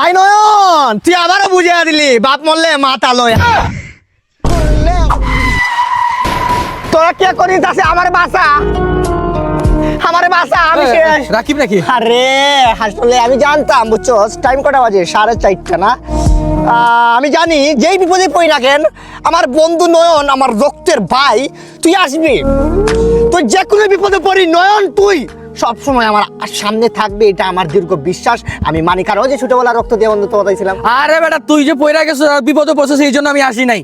ভাই নয়ন তুই আবারও বুঝিয়ে দিলি বাপ মরলে মাথা লয় তোরা কে করিস আছে আমারে বাসা আমি শেষ রাকিব নাকি? আরে আসলে আমি জানতাম বুঝছো টাইম কটা বাজে 4:30 না আমি জানি যেই বিপদে পড়ি না কেন আমার বন্ধু নয়ন আমার রক্তের ভাই তুই আসবি তুই যে কোনো বিপদে পড়ি নয়ন তুই সব সময় আমার সামনে থাকবে এটা আমার দীর্ঘ বিশ্বাস আমি মানি কারণ যে ছোটবেলা রক্ত দিয়ে বন্ধুত্ব বাতাইছিলাম। আরে বেটা তুই যে পয়রা গেছিস বিপদে পড়ছিস এই জন্য আমি আসি নাই।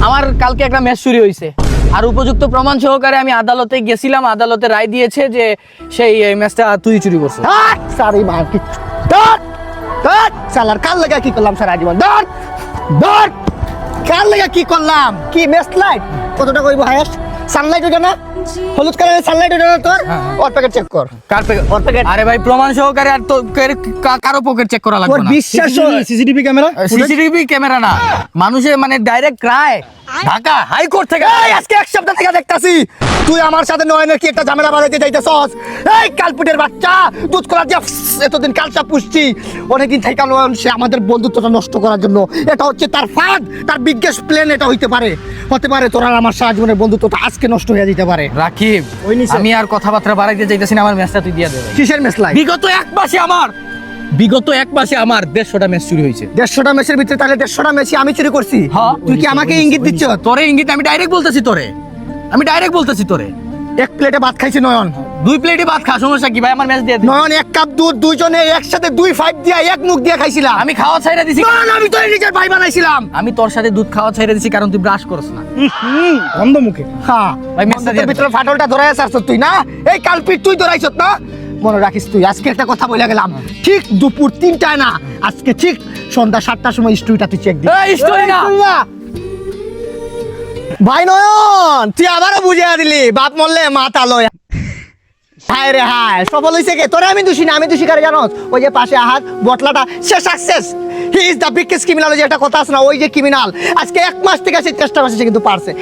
আমার কালকে একটা ম্যাচ চুরি হয়েছে আর উপযুক্ত প্রমাণ সহকারে আমি আদালতে গেছিলাম, আদালতে রায় দিয়েছে যে সেই ম্যাচটা তুই চুরি করছিস। সারি মার কি সালার কাল লাগা কি করলাম সারা জীবন ধর কাল লাগা কি করলাম কি ম্যাচ লাইট কতটা কইব হায়েস্ট সানলাইট ওটা না হলুদ কালারের সানলাইট ওটা না তোর ওর প্যাকেট চেক কর কার প্যাকেট? ওর প্যাকেট আরে ভাই প্রমাণ সহকারে আর তো কারো পকেট চেক করা লাগবে ওর না। বিশ্বাস সিসিটিভি ক্যামেরা না মানুষে মানে ডাইরেক্ট রায় ঢাকা হাইকোর্ট থেকে এই আজকে এক সপ্তাহ থেকে দেখতাছি তুই আমার সাথে নয়নের কি একটা ঝামেলা বাড়াইতে চাইতেছস এই কালপুটের বাচ্চা দুধ করার যে এতদিন কালচা পুষছি অনেকদিন থেকে নয়ন সে আমাদের বন্ধুত্বটা নষ্ট করার জন্য এটা হচ্ছে তার ফাঁদ তার বিগেস্ট প্ল্যান এটা হতে পারে তোর আর আমার সারা জীবনের বন্ধুত্বটা আজকে নষ্ট হয়ে যেতে পারে। রাকিব আমি আর কথাবার্তা বাড়াইতে চাইতেছি না, আমার ম্যাচটা তুই দিয়ে দে। কিসের ম্যাচ লাই বিগত এক মাসে আমার 150টা ম্যাচ চুরি হয়েছে। 150টা ম্যাচের ভিতরে তাহলে 150টা ম্যাচই আমি চুরি করছি। তুই কি আমাকে ইঙ্গিত দিচ্ছ? তোরে ইঙ্গিত আমি ডাইরেক্ট বলতেছি তোরে এক প্লেটে ভাত খাইছি নয়ন 2 প্লেটে ভাত খা, সমস্যা কি ভাই? আমার ম্যাচ দিয়ে দে। নয়ন এক কাপ দুধ দুইজনে একসাথে 2 দিয়া এক মুখ দিয়ে খাইছিলাম। আমি খাওয়া ছাইরা দিছি। না আমি তো নিজের ভাই বানাইছিলাম। আমি তোর সাথে দুধ খাওয়া ছাইরা দিছি কারণ তুই ব্রাশ করছ না। বন্ধ মুখে হ্যাঁ ভাই ম্যাচটা দিয়ে দে। ভিতরে ফাটলটা ধরাই আসছ তুই না এই কালপিট তুই ধরাইছত না মনে রাখিস তুই আজকে একটা কথা বলে গেলাম ঠিক দুপুর 3টায় না আজকে ঠিক সন্ধ্যা 7টার সময় স্টোরিটা তুই চেক দিবি। এই স্টোরি না ভাই নয়ন তুই আবারও বুঝিয়ে দিলি বাপ মরলে মাথা লয় হায় রে হায় সফল হইছে কে তোরে আমি দোষী না আমি দোষী কারে জানোস ওই যে পাশে আহাত বটলাটা সে success he is the biggest criminal যে একটা কথা আছে না ওই যে ক্রিমিনাল আজকে 1 মাস থেকে সে চেষ্টা করছে সে কিন্তু পারছে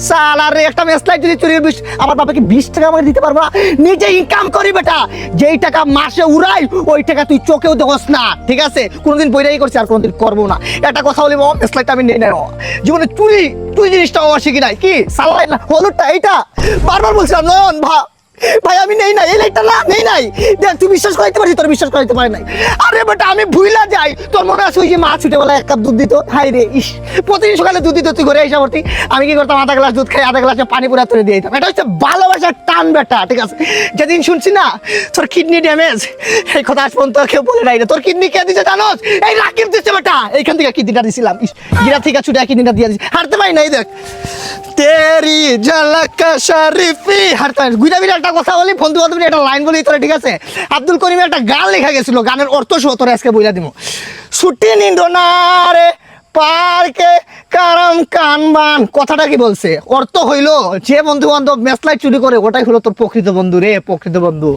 সালারে একটা মেসলাইট যদি চুরির আমার বাবাকে 20 টাকা আমাকে দিতে পারবো না নিজে ইনকাম করি বেটা যেই টাকা মাসে উড়াই ওই টাকা তুই চোখেও দেখোস না ঠিক আছে কোনোদিন বইরাই করছি আর কোনোদিন করবো না একটা কথা বলি মেসলাইট আমি নেই না জীবনে তুই জিনিসটা আমার শিখি নাই কি সালাই না হলুদটা এইটা বারবার বলছিলাম নয়ন ভাই আমি নেই নাই এই লাইটটা না নেই নাই দেখ তুই বিশ্বাস করাইতে পারছিস তোর বিশ্বাস করাইতে পারে নাই আরে বেটা আমি ভুইলা যাই তোর মনে আছে ওই যে মা ছুটেবেলা 1 কাপ দুধ দিত হাই রে ইস প্রতিদিন সকালে দুধ দিত তুই ঘরে এসে ভর্তি আমি কি করতাম আধা গ্লাস দুধ খাই আধা গ্লাসে পানি পুরা তুলে দিয়ে দিতাম এটা হচ্ছে ভালোবাসার টান বেটা ঠিক আছে যেদিন শুনছি না তোর কিডনি ড্যামেজ এই কথা আজ পর্যন্ত কেউ বলে নাই রে তোর কিডনি কে দিছে জানোস এই রাকিব দিছে বেটা এইখান থেকে কিডনিটা দিছিলাম গিরা থেকে ছুটে কিডনিটা দিয়ে দিছি হারতে পারি নাই দেখ তেরি ঝলক শরীফি হারতে গুইদা বিরা একটা কথা বলি বন্ধু বান্ধব একটা লাইন বলি তোরা ঠিক আছে আব্দুল করিমের একটা গান লেখা গেছিল গানের অর্থ সহ তোরা আজকে বইলা দিব ছুটি নিন্দো না রে পার্কে কারম কানবান কথাটা কি বলছে অর্থ হইলো যে বন্ধু বান্ধব ম্যাচলাইট চুরি করে ওটাই হলো তোর প্রকৃত বন্ধু রে প্রকৃত বন্ধু